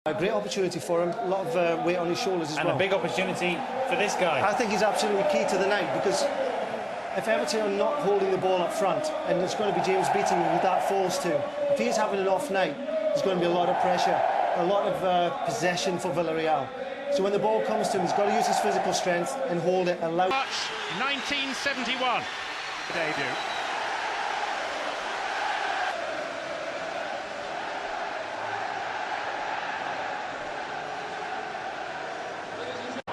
A great opportunity for him, a lot of weight on his shoulders as well. And a big opportunity for this guy. I think he's absolutely key to the night, because if Everton are not holding the ball up front, and it's going to be James Beattie who that falls to, if he's having an off night, there's going to be a lot of pressure, a lot of possession for Villarreal. So when the ball comes to him, he's got to use his physical strength and hold it. March 1971 debut.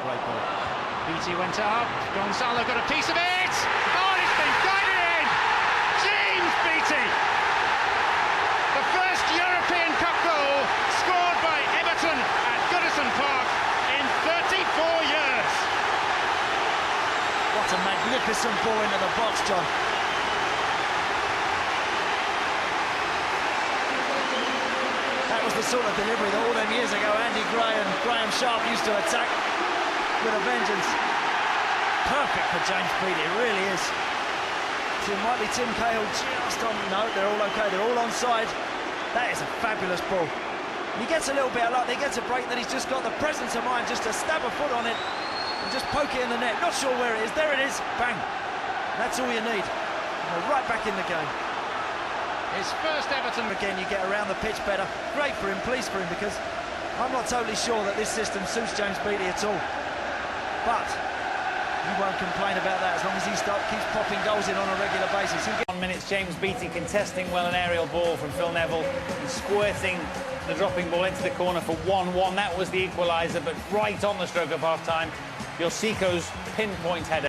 Great ball. Beattie went up. Gonzalo got a piece of it. Oh, it's been guided in. James Beattie, the first European Cup goal scored by Everton at Goodison Park in 34 years. What a magnificent ball into the box, John. That was the sort of delivery that all them years ago Andy Gray and Graham Sharp used to attack with a vengeance. Perfect for James Beattie, it really is. So it might be Tim Cahill just on... No, they're all okay, they're all onside. That is a fabulous ball. He gets a little bit of luck, he gets a break, then he's just got the presence of mind just to stab a foot on it and just poke it in the net. Not sure where it is. There it is. Bang. That's all you need. We're right back in the game. His first Everton. Again, you get around the pitch better. Great for him, pleased for him, because I'm not totally sure that this system suits James Beattie at all. But you won't complain about that as long as he keeps popping goals in on a regular basis. 1 minute, James Beattie contesting well an aerial ball from Phil Neville and squirting the dropping ball into the corner for 1-1. That was the equaliser, but right on the stroke of half-time, Yosiko's pinpoint header.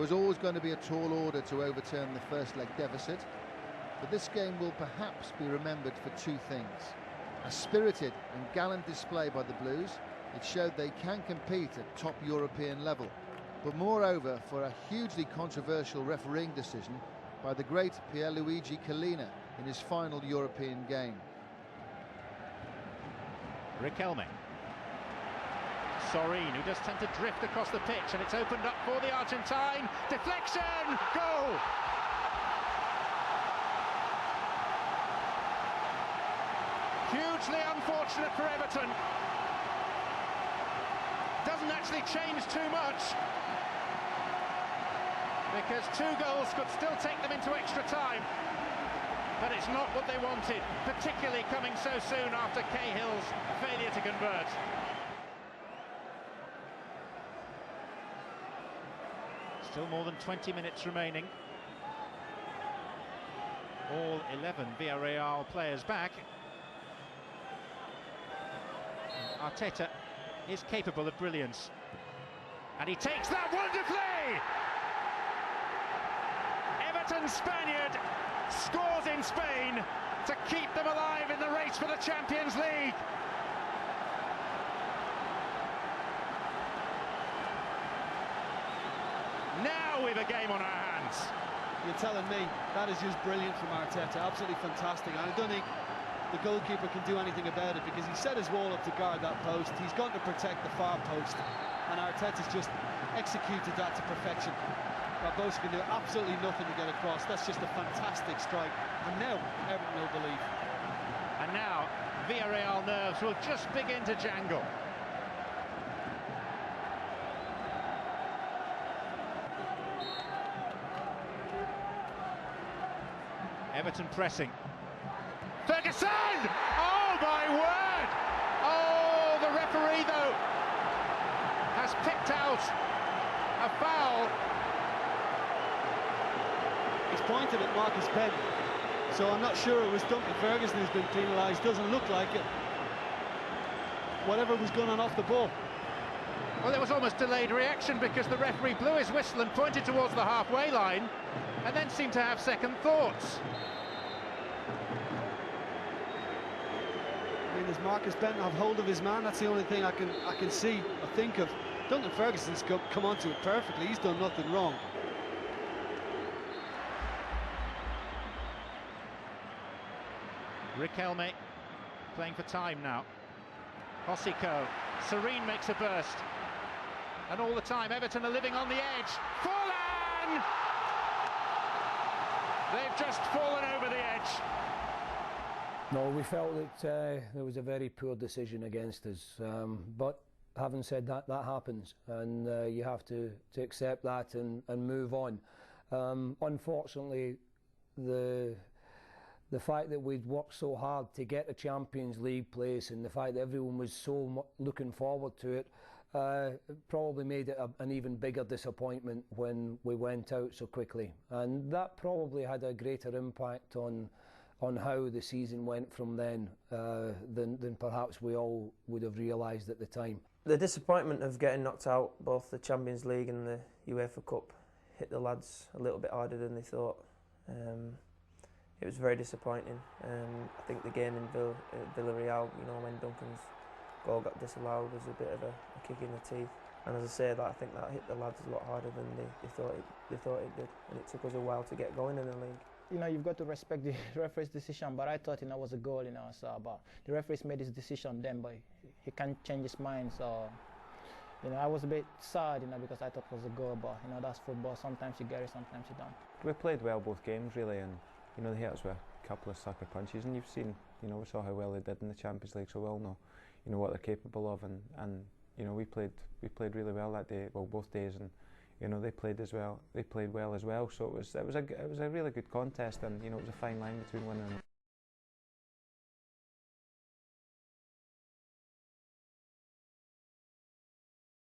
was always going to be a tall order to overturn the first leg deficit, but this game will perhaps be remembered for two things. A spirited and gallant display by the Blues. It showed they can compete at top European level, but moreover for a hugely controversial refereeing decision by the great Pierluigi Collina in his final European game. Riquelme. Sorin, who does tend to drift across the pitch, and it's opened up for the Argentine. Deflection! Goal! Hugely unfortunate for Everton. Doesn't actually change too much, because 2 goals could still take them into extra time. But it's not what they wanted, particularly coming so soon after Cahill's failure to convert. Still more than 20 minutes remaining. All 11 Villarreal players back. Arteta is capable of brilliance, and he takes that wonderfully! Everton Spaniard scores in Spain to keep them alive in the race for the Champions League. Now we've a game on our hands. You're telling me that is just brilliant from Arteta, absolutely fantastic. And I don't think the goalkeeper can do anything about it, because he set his wall up to guard that post. He's got to protect the far post, and Arteta's just executed that to perfection. Barbosa can do absolutely nothing to get across. That's just a fantastic strike, and now Everton will believe. And now Villarreal nerves will just begin to jangle. Everton pressing. Ferguson! Oh my word! Oh, the referee though has picked out a foul. He's pointed at Marcus Penn, so I'm not sure it was Duncan Ferguson who's been penalised. Doesn't look like it. Whatever was going on off the ball. Well, there was almost delayed reaction, because the referee blew his whistle and pointed towards the halfway line, and then seemed to have second thoughts. I mean, does Marcus Benton have hold of his man? That's the only thing I can see or think of. Duncan Ferguson's come onto it perfectly. He's done nothing wrong. Riquelme playing for time now. Hosico. Serene makes a burst. And all the time Everton are living on the edge. Fallen! They've just fallen over the edge. No, we felt that there was a very poor decision against us. But having said that, that happens, and you have to accept that and move on. Unfortunately, the fact that we'd worked so hard to get a Champions League place, and the fact that everyone was so looking forward to it, probably made it an even bigger disappointment when we went out so quickly. And that probably had a greater impact on how the season went from then than perhaps we all would have realised at the time. The disappointment of getting knocked out, both the Champions League and the UEFA Cup, hit the lads a little bit harder than they thought. It was very disappointing. I think the game in Villarreal, you know, when Duncan's goal got disallowed, was a bit of a kick in the teeth. And as I say that, I think that hit the lads a lot harder than they thought it did. And it took us a while to get going in the league. You know, you've got to respect the referee's decision, but I thought, you know, it was a goal, you know, so, but the referee's made his decision then, but he can't change his mind, so, you know, I was a bit sad, you know, because I thought it was a goal, but, you know, that's football. Sometimes you get it, sometimes you don't. We played well both games, really, and, you know, they hit us with a couple of sucker punches, and you've seen, you know, we saw how well they did in the Champions League, so we all know, you know, what they're capable of, and you know, we played really well that day, well, both days, and you know, they played well as well, so it was a really good contest, and you know, it was a fine line between winning and